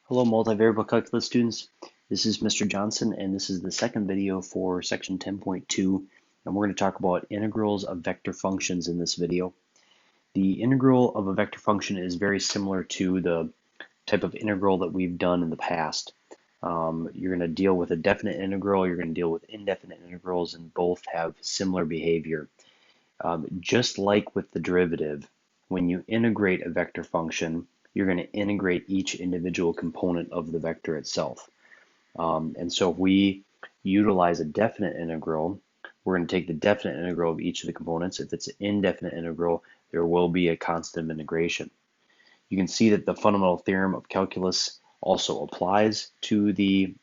Hello, multivariable calculus students. This is Mr. Johnson, and this is the second video for section 10.2, and we're going to talk about integrals of vector functions in this video. The integral of a vector function is very similar to the type of integral that we've done in the past. You're going to deal with a definite integral, you're going to deal with indefinite integrals, and both have similar behavior. Just like with the derivative, when you integrate a vector function, you're going to integrate each individual component of the vector itself. And so if we utilize a definite integral, we're going to take the definite integral of each of the components. If it's an indefinite integral, there will be a constant of integration. You can see that the fundamental theorem of calculus also applies to the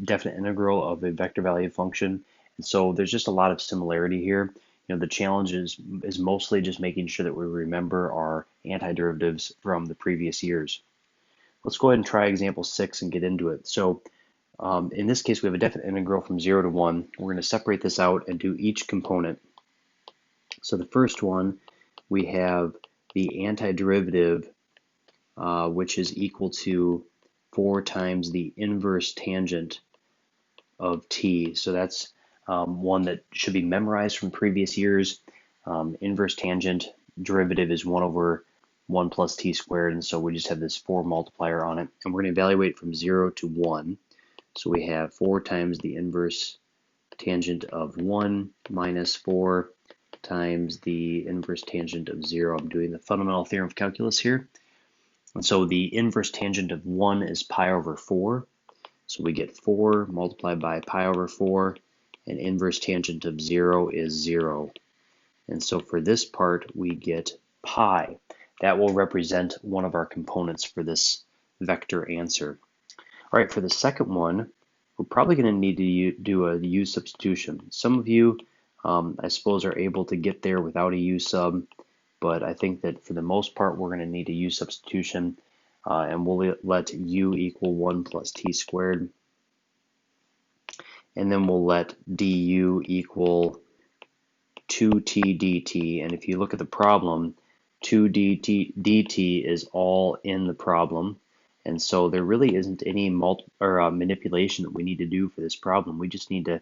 definite integral of a vector valued function. And so there's just a lot of similarity here. The challenge is mostly just making sure that we remember our antiderivatives from the previous years. Let's go ahead and try example 6 and get into it. So in this case, we have a definite integral from 0 to 1. We're going to separate this out and do each component. So the first one, we have the antiderivative, which is equal to 4 times the inverse tangent of t. So that's one that should be memorized from previous years. Inverse tangent derivative is 1 over 1 plus t squared, and so we just have this 4 multiplier on it. And we're going to evaluate from 0 to 1. So we have 4 times the inverse tangent of 1 minus 4 times the inverse tangent of 0. I'm doing the fundamental theorem of calculus here. And so the inverse tangent of 1 is pi over 4. So we get 4 multiplied by pi over 4, and inverse tangent of 0 is 0. And so for this part, we get pi. That will represent one of our components for this vector answer. All right, for the second one, we're probably going to need to do a u substitution. Some of you, I suppose, are able to get there without a u sub, but I think that for the most part, we're going to need a u substitution. And we'll let u equal 1 plus t squared. And then we'll let du equal 2t dt. And if you look at the problem, 2 dt is all in the problem. And so there really isn't any manipulation that we need to do for this problem. We just need to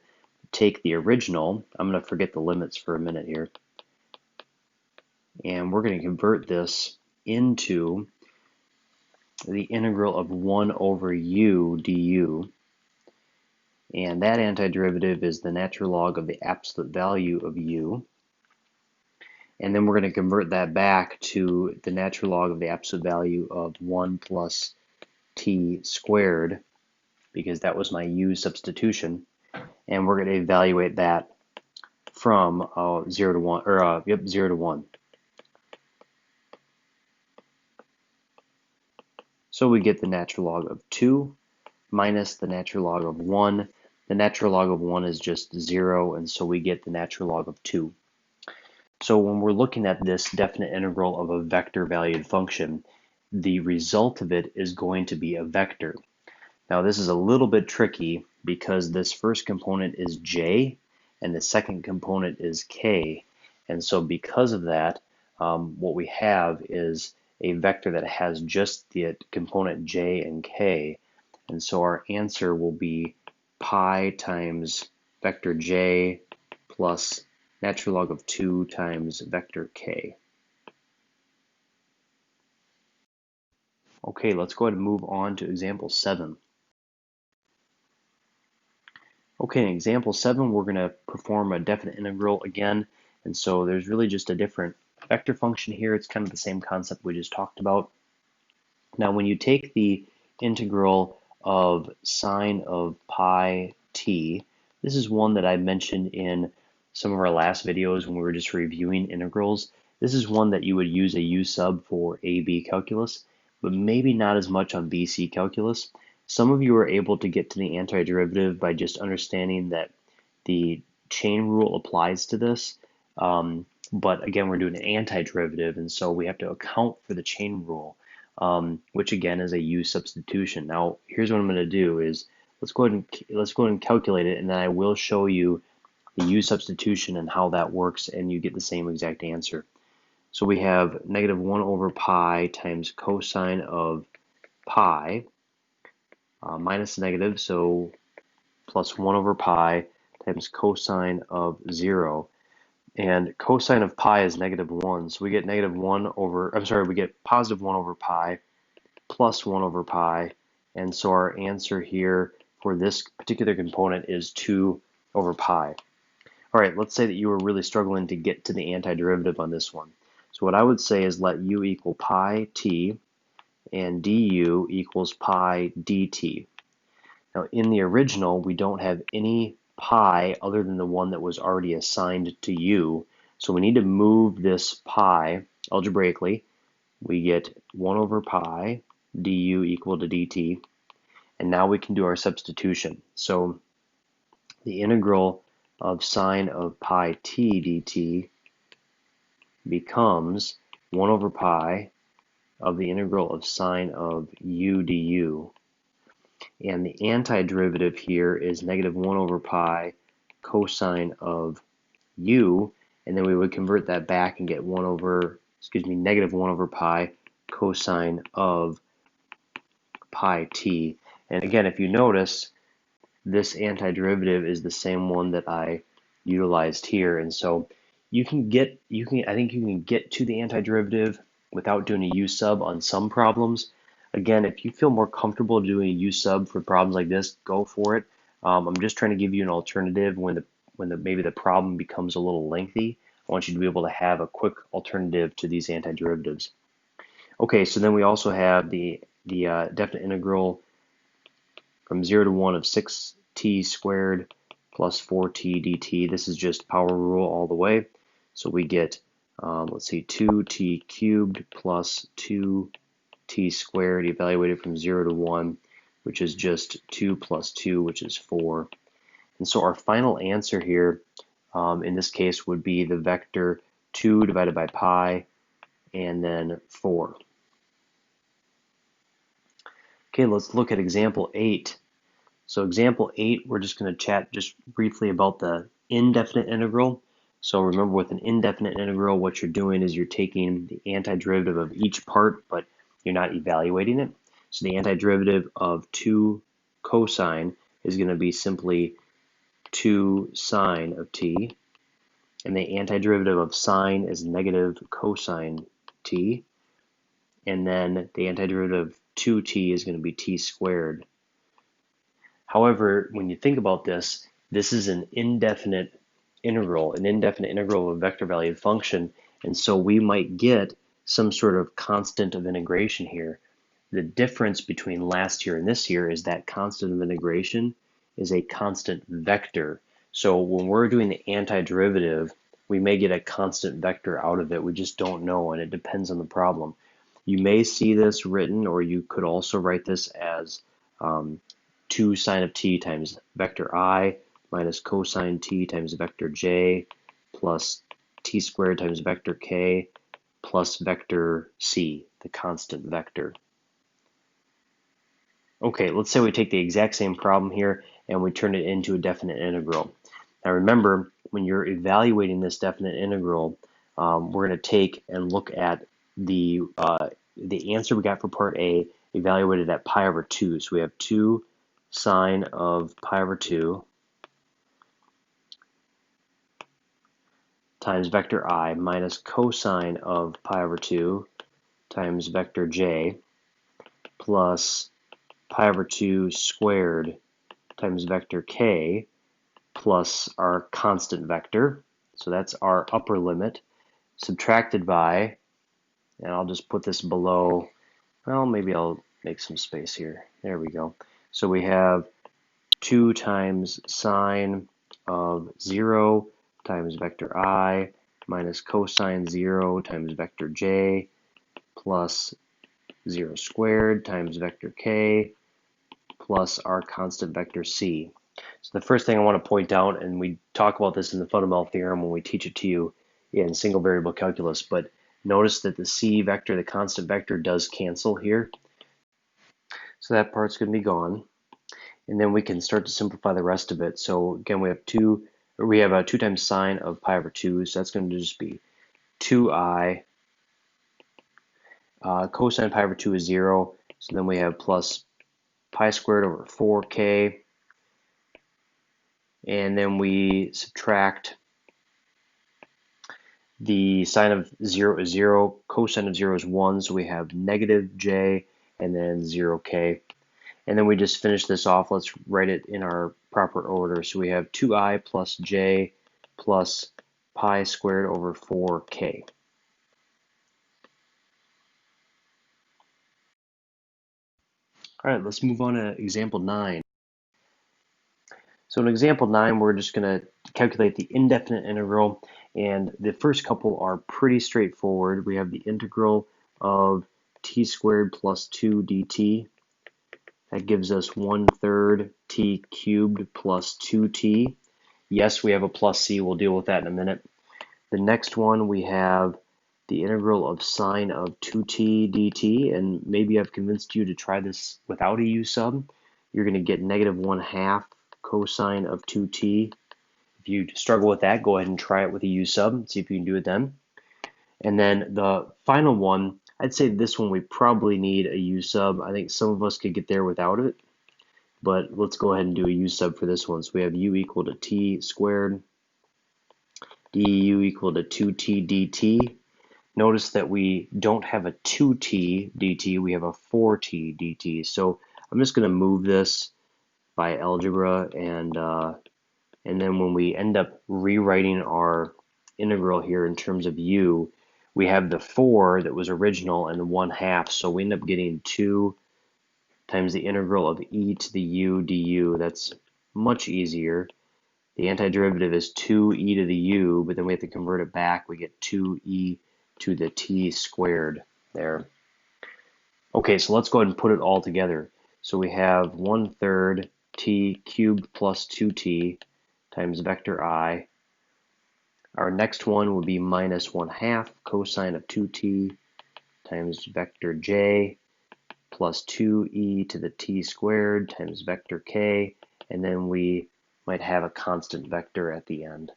take the original. I'm going to forget the limits for a minute here. And we're going to convert this into the integral of 1 over u du. And that antiderivative is the natural log of the absolute value of u. And then we're going to convert that back to the natural log of the absolute value of 1 plus t squared, because that was my u substitution. And we're going to evaluate that from 0 to 1, or 0 to 1. So we get the natural log of 2 minus the natural log of 1. The natural log of 1 is just 0, and so we get the natural log of 2. So when we're looking at this definite integral of a vector valued function, the result of it is going to be a vector. Now this is a little bit tricky because this first component is j and the second component is k. And so because of that, what we have is a vector that has just the component j and k. And so our answer will be pi times vector j plus natural log of 2 times vector k. Okay, let's go ahead and move on to example 7. Okay, in example 7, we're going to perform a definite integral again. And so there's really just a different vector function here. It's kind of the same concept we just talked about. Now, when you take the integral of sine of pi t, this is one that I mentioned in some of our last videos when we were just reviewing integrals. This is one that you would use a u sub for AB calculus, but maybe not as much on BC calculus. Some of you are able to get to the antiderivative by just understanding that the chain rule applies to this. But again, we're doing an antiderivative, and so we have to account for the chain rule, which again is a u substitution. Now, here's what I'm going to do is let's go ahead and calculate it, and then I will show you the u substitution and how that works, and you get the same exact answer. So we have negative 1 over pi times cosine of pi. minus negative, so plus 1 over pi times cosine of 0. And cosine of pi is negative 1, so we get negative 1 over, I'm sorry, we get positive 1 over pi plus 1 over pi, and so our answer here for this particular component is 2 over pi. All right, let's say that you were really struggling to get to the antiderivative on this one. So what I would say is let u equal pi t and du equals pi dt. Now in the original, we don't have any pi other than the one that was already assigned to u. So we need to move this pi algebraically. We get 1 over pi du equal to dt. And now we can do our substitution. So the integral of sine of pi t dt becomes 1 over pi of the integral of sine of u du. And the antiderivative here is negative 1 over pi cosine of u, and then we would convert that back and get negative 1 over pi cosine of pi t. And again, if you notice, this antiderivative is the same one that I utilized here, and so I think you can get to the antiderivative without doing a u sub on some problems. Again, if you feel more comfortable doing a u sub for problems like this, go for it. I'm just trying to give you an alternative when maybe the problem becomes a little lengthy. I want you to be able to have a quick alternative to these antiderivatives. Okay, so then we also have the definite integral from 0 to 1 of 6t squared plus 4t dt. This is just power rule all the way. So we get, let's see, 2t cubed plus 2t squared evaluated from 0 to 1, which is just 2 plus 2, which is 4. And so our final answer here, in this case, would be the vector 2 divided by pi and then 4. Okay, let's look at example 8. So example 8, we're just going to chat just briefly about the indefinite integral. So remember, with an indefinite integral, what you're doing is you're taking the antiderivative of each part, but you're not evaluating it. So the antiderivative of 2 cosine is going to be simply 2 sine of t. And the antiderivative of sine is negative cosine t. And then the antiderivative of 2t is going to be t squared. However, when you think about this, this is an indefinite integral of a vector valued function, and so we might get some sort of constant of integration here. The difference between last year and this year is that constant of integration is a constant vector. So when we're doing the antiderivative, we may get a constant vector out of it. We just don't know, and it depends on the problem. You may see this written, or you could also write this as 2 sine of t times vector I minus cosine t times vector j plus t squared times vector k plus vector c, the constant vector. Okay, let's say we take the exact same problem here and we turn it into a definite integral. Now remember, when you're evaluating this definite integral, we're going to take and look at the answer we got for part A evaluated at pi over 2. So we have 2 sine of pi over 2 times vector I minus cosine of pi over 2 times vector j plus pi over 2 squared times vector k plus our constant vector. So that's our upper limit, subtracted by, and I'll just put this below, well, maybe I'll make some space here. There we go. So we have 2 times sine of 0 times vector I minus cosine 0 times vector j plus 0 squared times vector k plus our constant vector c. So the first thing I want to point out, and we talk about this in the fundamental theorem when we teach it to you in single variable calculus, but notice that the c vector, the constant vector, does cancel here. So that part's going to be gone. And then we can start to simplify the rest of it. So again, we have 2 times sine of pi over 2, so that's going to just be 2i. Cosine pi over 2 is 0, so then we have plus pi squared over 4k, and then we subtract the sine of 0 is 0, cosine of 0 is 1, so we have negative j and then 0k. And then we just finish this off. Let's write it in our proper order. So we have 2i plus j plus pi squared over 4k. All right, let's move on to example 9. So in example 9, we're just going to calculate the indefinite integral, and the first couple are pretty straightforward. We have the integral of t squared plus 2 dt. That gives us 1/3 t cubed plus 2t. Yes, we have a plus c. We'll deal with that in a minute. The next one, we have the integral of sine of 2t dt, and maybe I've convinced you to try this without a u sub. You're going to get negative 1/2 cosine of 2t. If you struggle with that, go ahead and try it with a u sub, see if you can do it then. And then the final one, I'd say this one we probably need a u sub. I think some of us could get there without it, but let's go ahead and do a u sub for this one. So we have u equal to t squared, du equal to 2t dt. Notice that we don't have a 2t dt, we have a 4t dt. So I'm just going to move this by algebra, and then when we end up rewriting our integral here in terms of u, we have the 4 that was original and 1/2, so we end up getting 2 times the integral of e to the u du. That's much easier. The antiderivative is 2e to the u, but then we have to convert it back. We get 2e to the t squared there. Okay, so let's go ahead and put it all together. So we have 1/3 t cubed plus 2t times vector I. Our next one would be minus 1/2 cosine of 2t times vector j plus 2e to the t squared times vector k, and then we might have a constant vector at the end.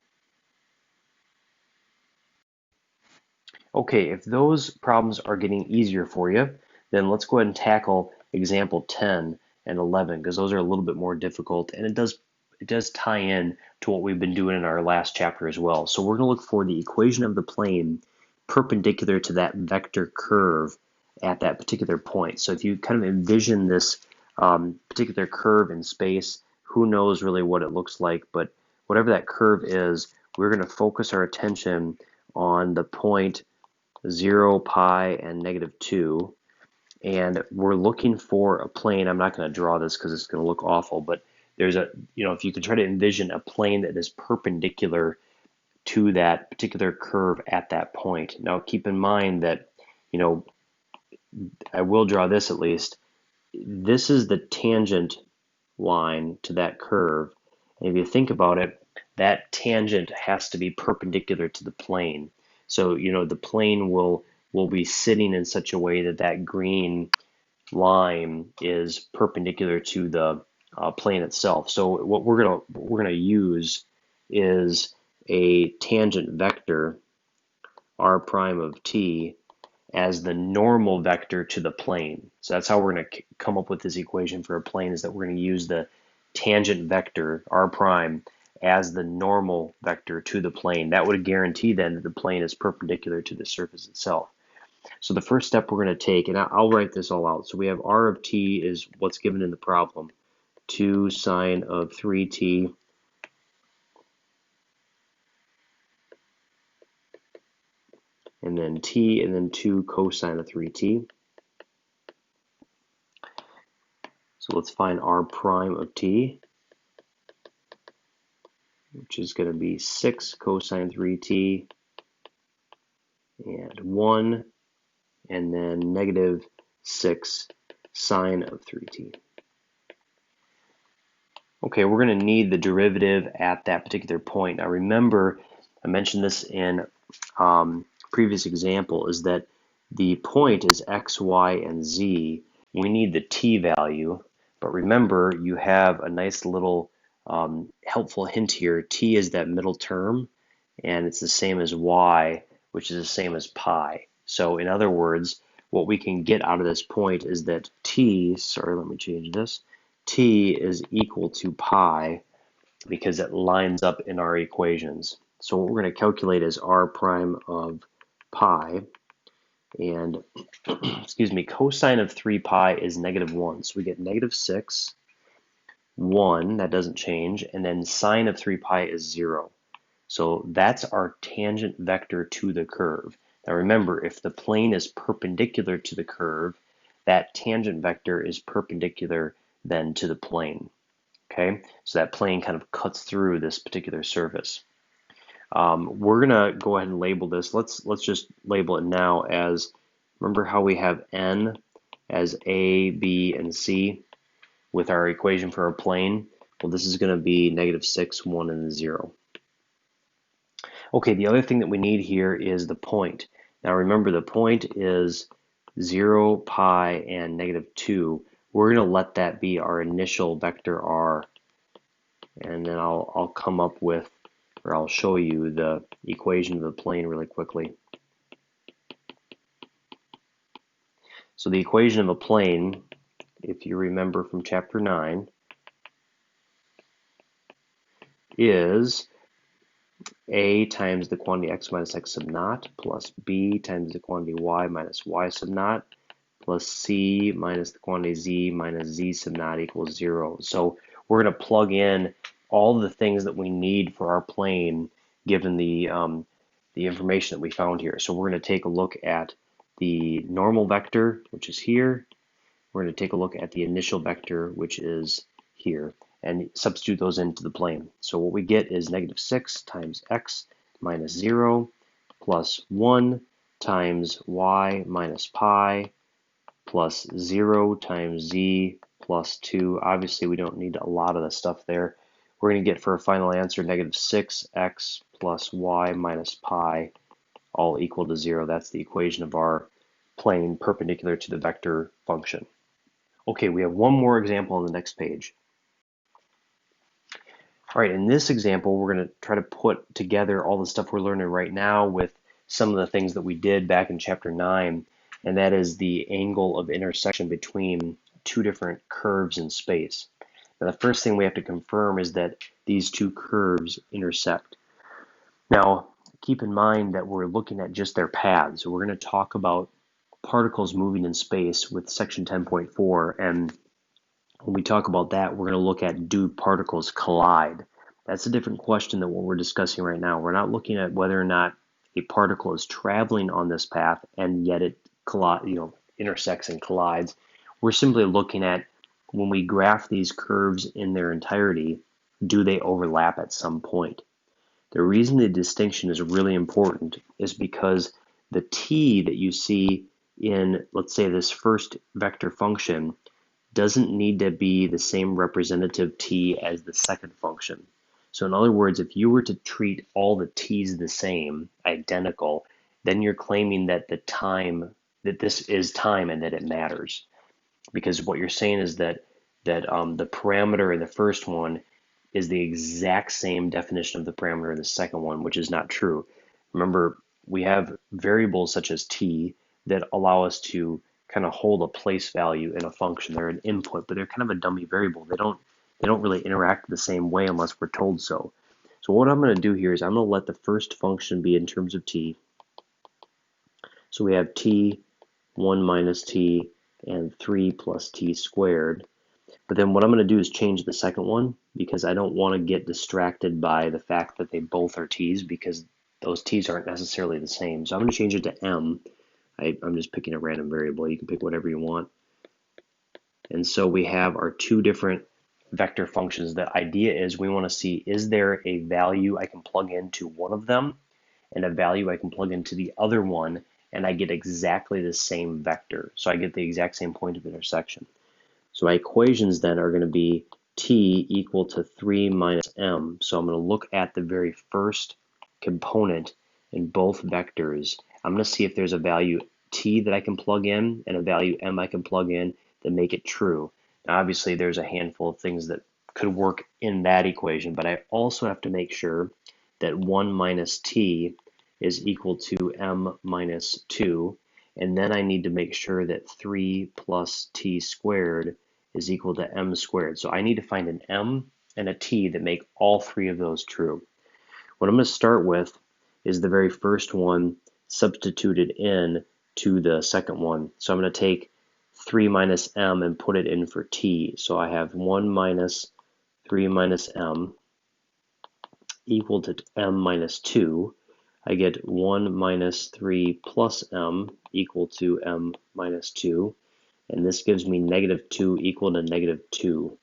Okay, if those problems are getting easier for you, then let's go ahead and tackle example 10 and 11, because those are a little bit more difficult, and it does tie in to what we've been doing in our last chapter as well. So we're going to look for the equation of the plane perpendicular to that vector curve at that particular point. So if you kind of envision this particular curve in space, who knows really what it looks like, but whatever that curve is, we're going to focus our attention on the point 0, pi, and -2. And we're looking for a plane. I'm not going to draw this because it's going to look awful, but there's a, if you can try to envision a plane that is perpendicular to that particular curve at that point. Now keep in mind that, I will draw this at least. This is the tangent line to that curve. And if you think about it, that tangent has to be perpendicular to the plane. So, the plane will be sitting in such a way that that green line is perpendicular to the plane itself. So what we're gonna use is a tangent vector r prime of t as the normal vector to the plane. So that's how we're going to come up with this equation for a plane, is that we're going to use the tangent vector r prime as the normal vector to the plane. That would guarantee then that the plane is perpendicular to the surface itself. So the first step we're going to take, and I'll write this all out. So we have r of t is what's given in the problem, 2 sine of 3t and then t, and then 2 cosine of 3t. So let's find r prime of t, which is going to be 6 cosine 3t and 1, and then -6 sine of 3t. Okay, we're going to need the derivative at that particular point. Now remember, I mentioned this in previous example, is that the point is x, y, and z. We need the t value, but remember you have a nice little helpful hint here. T is that middle term, and it's the same as y, which is the same as pi. So in other words, what we can get out of this point is that t, sorry, let me change this, t is equal to pi because it lines up in our equations. So what we're going to calculate is r prime of pi, and excuse me, cosine of 3 pi is -1. So we get -6, 1, that doesn't change, and then sine of 3 pi is 0. So that's our tangent vector to the curve. Now remember, if the plane is perpendicular to the curve, that tangent vector is perpendicular then to the plane. Okay, so that plane kind of cuts through this particular surface. We're gonna go ahead and label this. Let's just label it now as, remember how we have n as a, b, and c with our equation for our plane? Well, this is gonna be -6, 1, and 0. Okay, the other thing that we need here is the point. Now remember, the point is 0, pi, and -2. We're going to let that be our initial vector r, and then I'll come up with, or I'll show you the equation of the plane really quickly. So the equation of a plane, if you remember from chapter 9, is a times the quantity x minus x sub naught plus b times the quantity y minus y sub naught plus c minus the quantity z minus z sub naught equals 0. So we're going to plug in all the things that we need for our plane given the information that we found here. So we're going to take a look at the normal vector, which is here. We're going to take a look at the initial vector, which is here, and substitute those into the plane. So what we get is -6 times x minus 0 plus 1 times y minus pi plus 0 times z plus 2. Obviously, we don't need a lot of the stuff there. We're going to get for a final answer -6x plus y minus pi all equal to 0. That's the equation of our plane perpendicular to the vector function. Okay, we have one more example on the next page. All right, in this example, we're going to try to put together all the stuff we're learning right now with some of the things that we did back in chapter 9, and that is the angle of intersection between two different curves in space. Now, the first thing we have to confirm is that these two curves intersect. Now, keep in mind that we're looking at just their paths. So we're going to talk about particles moving in space with section 10.4, and when we talk about that, we're going to look at, do particles collide? That's a different question than what we're discussing right now. We're not looking at whether or not a particle is traveling on this path and yet it intersects and collides. We're simply looking at, when we graph these curves in their entirety, do they overlap at some point? The reason the distinction is really important is because the t that you see in, let's say, this first vector function doesn't need to be the same representative t as the second function. So in other words, if you were to treat all the t's the same, identical, then you're claiming that the time, that this is time and that it matters. Because what you're saying is that the parameter in the first one is the exact same definition of the parameter in the second one, which is not true. Remember, we have variables such as t that allow us to kind of hold a place value in a function. They're an input, but they're kind of a dummy variable. They don't really interact the same way unless we're told so. So what I'm going to do here is I'm going to let the first function be in terms of t. So we have t, 1 minus t, and 3 plus t squared. But then what I'm going to do is change the second one because I don't want to get distracted by the fact that they both are t's, because those t's aren't necessarily the same. So I'm going to change it to m. I'm just picking a random variable. You can pick whatever you want. And so we have our two different vector functions. The idea is we want to see, is there a value I can plug into one of them and a value I can plug into the other one, and I get exactly the same vector. So I get the exact same point of intersection. So my equations then are going to be t equal to 3 minus m. So I'm going to look at the very first component in both vectors. I'm going to see if there's a value t that I can plug in and a value m I can plug in that make it true. Now, obviously, there's a handful of things that could work in that equation, but I also have to make sure that 1 minus t is equal to m minus 2. and then I need to make sure that 3 plus t squared is equal to m squared. So I need to find an m and a t that make all three of those true. What I'm going to start with is the very first one substituted in to the second one. So I'm going to take 3 minus m and put it in for t. So I have 1 minus 3 minus m equal to m minus 2. I get 1 minus 3 plus m equal to m minus 2. And this gives me negative 2 equal to negative 2.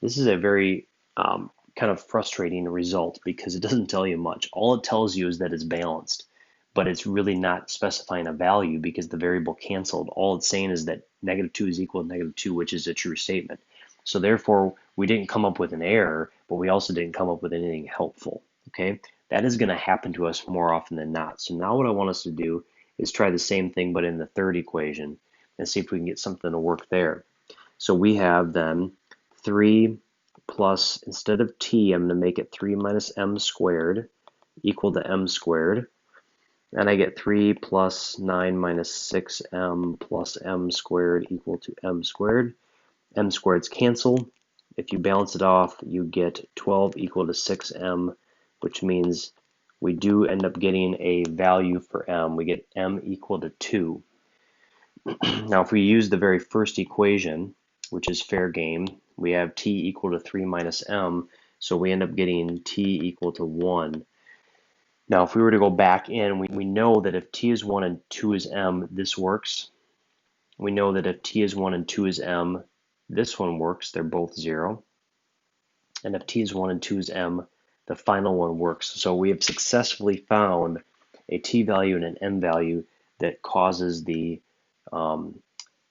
This is a very kind of frustrating result because it doesn't tell you much. All it tells you is that it's balanced, but it's really not specifying a value because the variable canceled. All it's saying is that negative 2 is equal to negative 2, which is a true statement. So therefore, we didn't come up with an error, but we also didn't come up with anything helpful. Okay, that is going to happen to us more often than not. So now what I want us to do is try the same thing, but in the third equation, and see if we can get something to work there. So we have then 3 plus, instead of t, I'm going to make it 3 minus m squared equal to m squared. And I get 3 plus 9 minus 6m plus m squared equal to m squared. M squareds cancel. If you balance it off, you get 12 equal to 6m, which means we do end up getting a value for m. We get m equal to 2. Now, if we use the very first equation, which is fair game, we have t equal to 3 minus m, so we end up getting t equal to 1. Now, if we were to go back in, we know that if t is 1 and 2 is m, this works. We know that if t is 1 and 2 is m, this one works. They're both 0. And if t is 1 and 2 is m, the final one works. So we have successfully found a t value and an m value that causes the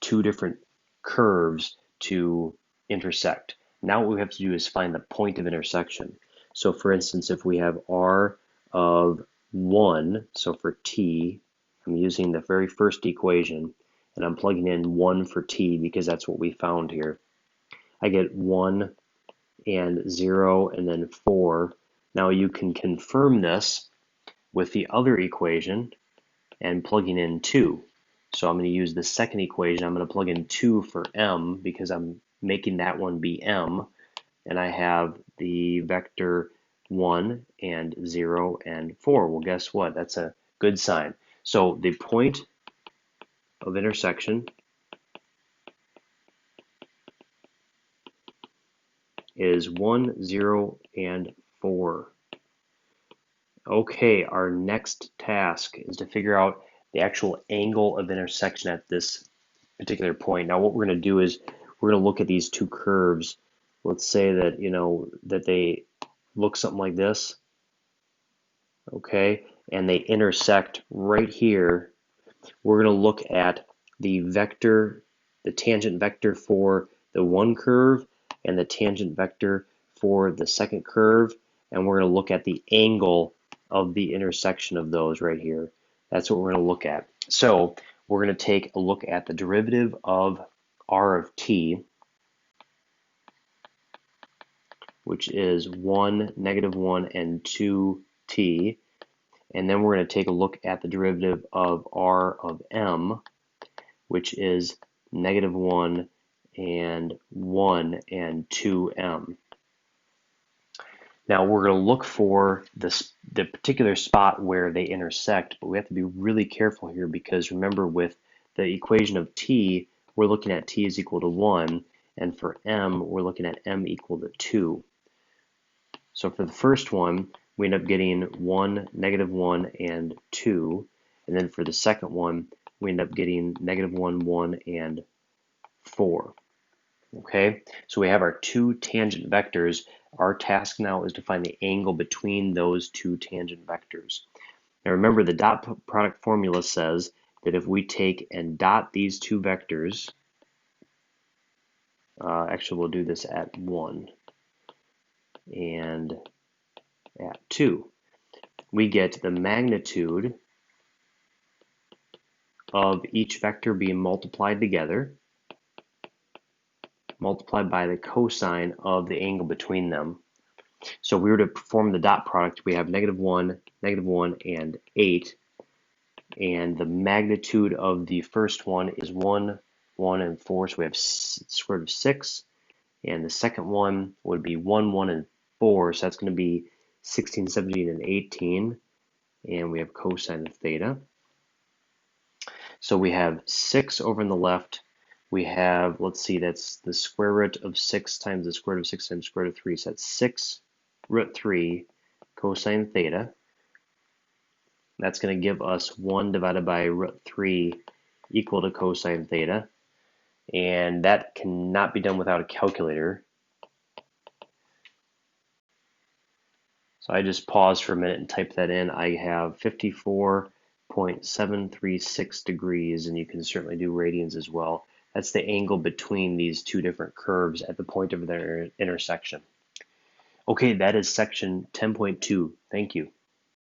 two different curves to intersect. Now what we have to do is find the point of intersection. So for instance, if we have r of 1, so for t, I'm using the very first equation, and I'm plugging in 1 for t because that's what we found here. I get 1 and 0 and then 4. Now you can confirm this with the other equation and plugging in 2. So I'm going to use the second equation. I'm going to plug in 2 for m because I'm making that one be m. And I have the vector 1 and 0 and 4. Well, guess what? That's a good sign. So the point of intersection is 1, 0, and 4. Okay, our next task is to figure out the actual angle of intersection at this particular point. Now what we're going to do is we're going to look at these two curves. Let's say that, that they look something like this, okay, and they intersect right here. We're going to look at the vector, the tangent vector for the one curve and the tangent vector for the second curve, and we're going to look at the angle of the intersection of those right here. That's what we're going to look at. So we're going to take a look at the derivative of r of t, which is 1, negative 1, and 2t. And then we're going to take a look at the derivative of r of m, which is negative 1 and 1 and 2m. Now we're going to look for the particular spot where they intersect, but we have to be really careful here because remember with the equation of t, we're looking at t is equal to 1, and for m, we're looking at m equal to 2. So for the first one, we end up getting 1, negative 1, and 2, and then for the second one, we end up getting negative 1, 1, and 4. Okay, so we have our two tangent vectors. Our task now is to find the angle between those two tangent vectors. Now remember, the dot product formula says that if we take and dot these two vectors, actually we'll do this at 1 and at 2, we get the magnitude of each vector being multiplied together, multiplied by the cosine of the angle between them. So if we were to perform the dot product, we have negative 1, and 8. and the magnitude of the first one is 1, 1, and 4, so we have square root of 6, and the second one would be 1, 1, and 4, so that's going to be 16, 17, and 18, and we have cosine of theta. So we have 6 over on the left. We have, let's see, that's the square root of 6 times the square root of 6 times the square root of 3, so that's 6 root 3 cosine theta. That's going to give us 1 divided by root 3 equal to cosine theta. And that cannot be done without a calculator. So I just paused for a minute and typed that in. I have 54.736 degrees, and you can certainly do radians as well. That's the angle between these two different curves at the point of their intersection. Okay, that is section 10.2. Thank you.